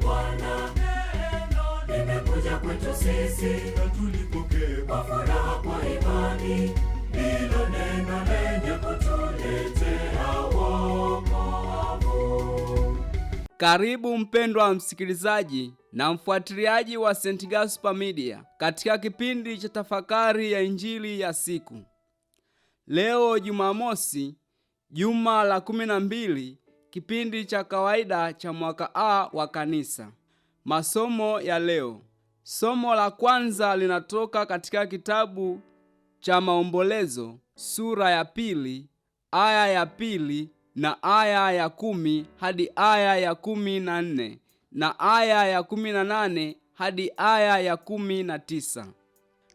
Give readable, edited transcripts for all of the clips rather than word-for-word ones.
Bwana limekuja kwetu sisi, na tulipokea kwa furaha kwa imani hilo neno lenye kutuletea wokovu. Karibu mpendwa msikilizaji na mfuatiliaji wa St. Gaspar Media katika kipindi cha tafakari ya injili ya siku. Leo Jumamosi, juma la 12, kipindi cha kawaida cha mwaka A wa kanisa. Masomo ya leo. Somo la kwanza linatoka katika kitabu cha Maombolezo sura ya 2 aya ya 2 na aya ya 10 hadi aya ya 14 na aya ya 18 hadi aya ya 19.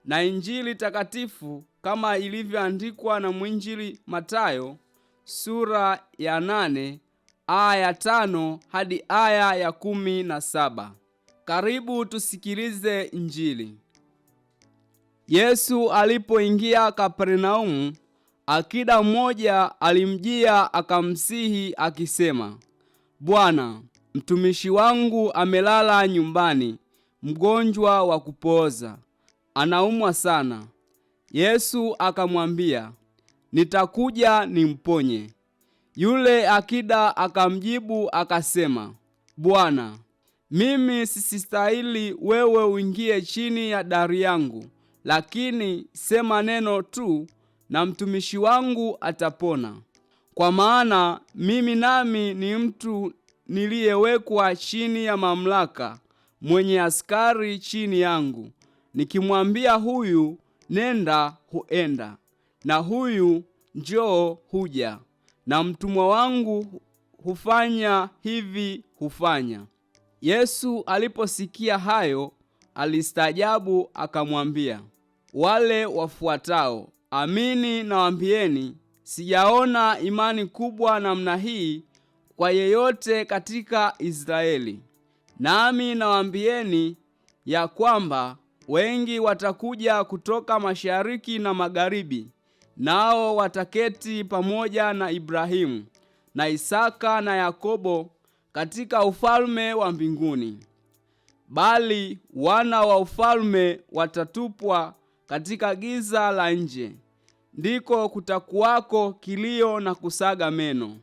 Na Injili takatifu kama ilivyoandikwa na mwinjili Mathayo sura ya 8 aya ya 5 hadi aya ya 17. Karibu tusikilize Injili. Yesu alipoingia Kapernaumu, akida mmoja alimjia akamsihi akisema, Bwana, mtumishi wangu amelala nyumbani, mgonjwa wa kupooza, anaumwa sana. Yesu akamwambia, nitakuja nimponye. Yule akida akamjibu akasema, Bwana, mimi sistahili wewe uingie chini ya dari yangu, lakini sema neno tu na mtumishi wangu atapona. Kwa maana mimi nami ni mtu niliyewekwa chini ya mamlaka, mwenye askari chini yangu. Nikimwambia huyu nenda, huenda, na huyu njoo, huja, na mtumwa wangu hufanya hivi, hufanya. Yesu aliposikia hayo alistaajabu, akamwambia wale wafuatao, amini nawaambieni, sijaona imani kubwa namna hii kwa yeyote katika Israeli. Nami nawaambieni ya kwamba wengi watakuja kutoka mashariki na magharibi, nao wataketi pamoja na Ibrahimu na Isaka na Yakobo katika ufalme wa mbinguni. Bali wana wa ufalme watatupwa katika giza la nje, ndiko kutakuwako kilio na kusaga meno.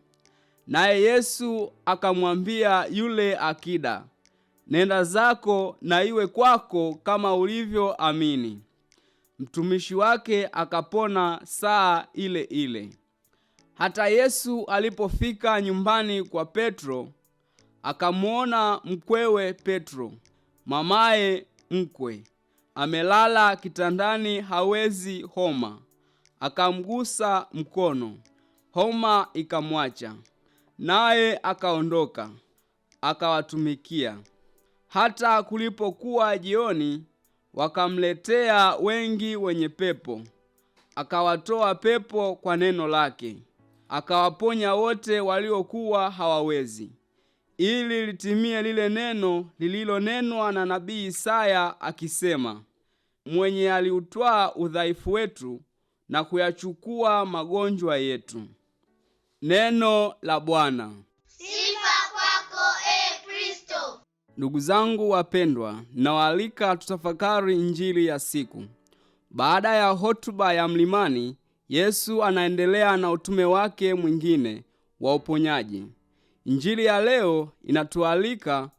Naye Yesu akamwambia yule akida, nenda zako na iwe kwako kama ulivyoamini. Mtumishi wake akapona saa ile ile. Hata Yesu alipofika nyumbani kwa Petro, akamuona mkwewe Petro, mamaye mkwe, amelala kitandani, hawezi homa. Akamgusa mkono, homa ikamwacha, naye akaondoka akawatumikia. Hata kulipokuwa jioni, wakamletea wengi wenye pepo, akawatoa pepo kwa neno lake, akawaponya wote waliokuwa hawawezi, ili litimie lile neno lililonenwa na nabii Isaya akisema, mwenye aliutwaa udhaifu wetu na kuyachukua magonjwa yetu. Neno la Bwana. Sifa kwako Kristo. Ndugu zangu wapendwa, nawaalika tutafakari injili ya siku. Baada ya hotuba ya mlimani, Yesu anaendelea na utume wake mwingine wa uponyaji. Injili ya leo inatualika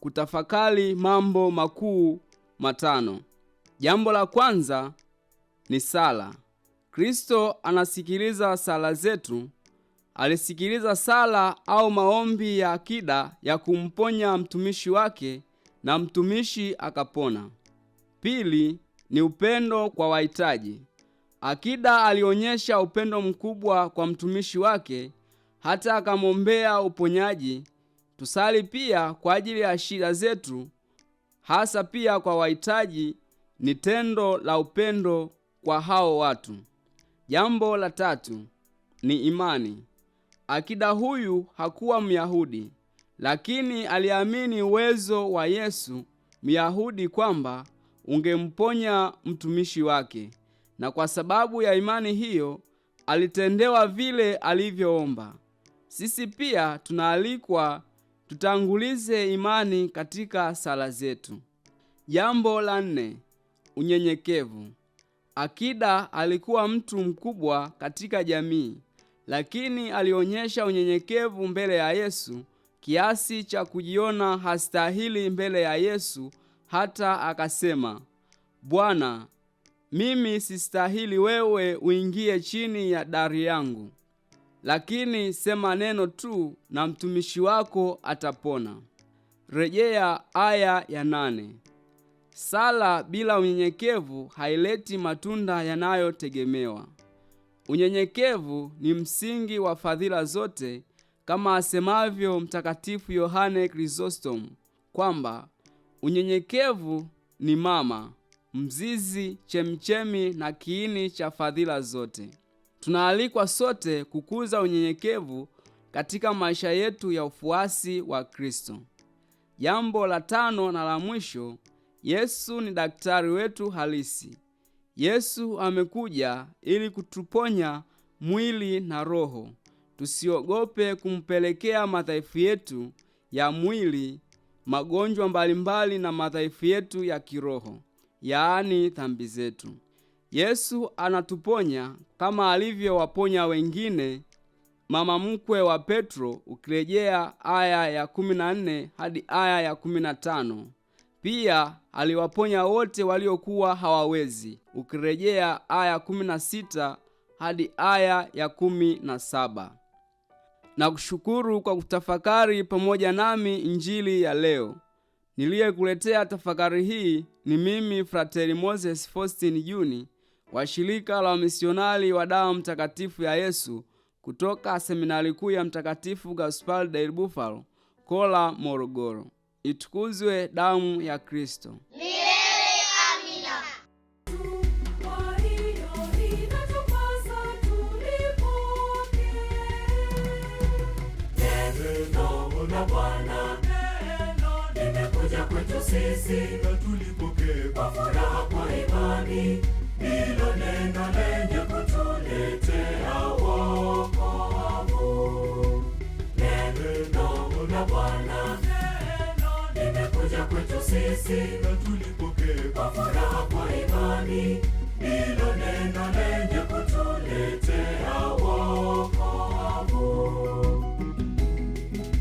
kutafakari mambo makuu matano. Jambo la kwanza ni sala. Kristo anasikiliza sala zetu. Alisikiliza sala au maombi ya akida ya kumponya mtumishi wake, na mtumishi akapona. Pili ni upendo kwa wahitaji. Akida alionyesha upendo mkubwa kwa mtumishi wake, hata akamwombea uponyaji. Tusali pia kwa ajili ya shida zetu, hasa pia kwa wahitaji. Ni tendo la upendo kwa hao watu. Jambo la tatu ni imani. Akida huyu hakuwa Myahudi, lakini aliamini uwezo wa Yesu Myahudi kwamba ungemponya mtumishi wake, na kwa sababu ya imani hiyo alitendewa vile alivyoomba. Sisi pia tunaalikwa Tutangulize imani katika sala zetu. Jambo la 4, unyenyekevu. Akida alikuwa mtu mkubwa katika jamii, lakini alionyesha unyenyekevu mbele ya Yesu kiasi cha kujiona hastahili mbele ya Yesu, hata akasema, Bwana, mimi sistahili wewe uingie chini ya dari yangu, lakini sema neno tu na mtumishi wako atapona. Rejea aya ya 8. Sala bila unyenyekevu haileti matunda yanayotegemewa. Unyenyekevu ni msingi wa fadhila zote, kama asemavyo Mtakatifu Yohane Krisostomu kwamba unyenyekevu ni mama, mzizi, chemchemi na kiini cha fadhila zote. Tunaalikwa sote kukuza unyenyekevu katika maisha yetu ya ufuasi wa Kristo. Jambo la 5 na la mwisho, Yesu ni daktari wetu halisi. Yesu amekuja ili kutuponya mwili na roho. Tusiogope kumpelekea madhaifu yetu ya mwili, magonjwa mbalimbali na madhaifu yetu ya kiroho, yaani dhambi zetu. Yesu anatuponya kama alivyowaponya wengine mama mkwe wa Petro, ukirejea aya ya 14 hadi aya ya 15. Pia aliwaponya wote waliokuwa hawawezi, ukirejea aya 16 hadi aya ya 17. Na kushukuru kwa kutafakari pamoja nami injili ya leo. Niliyekuletea tafakari hii ni mimi Frateri Moses Faustin Juni wa shirika la wamisionari wa damu mtakatifu ya Yesu kutoka seminari kuu ya Mtakatifu Gaspar del Bufalo, Kola, Morogoro. Itukuzwe damu ya Kristo! Milele amina. Neno la Bwana limekuja kwetu sisi, na tulipokee kwa furaha kwa imani. Hilo neno lenye kutuletea wokovu. Neno la Bwana limekuja kwetu sisi.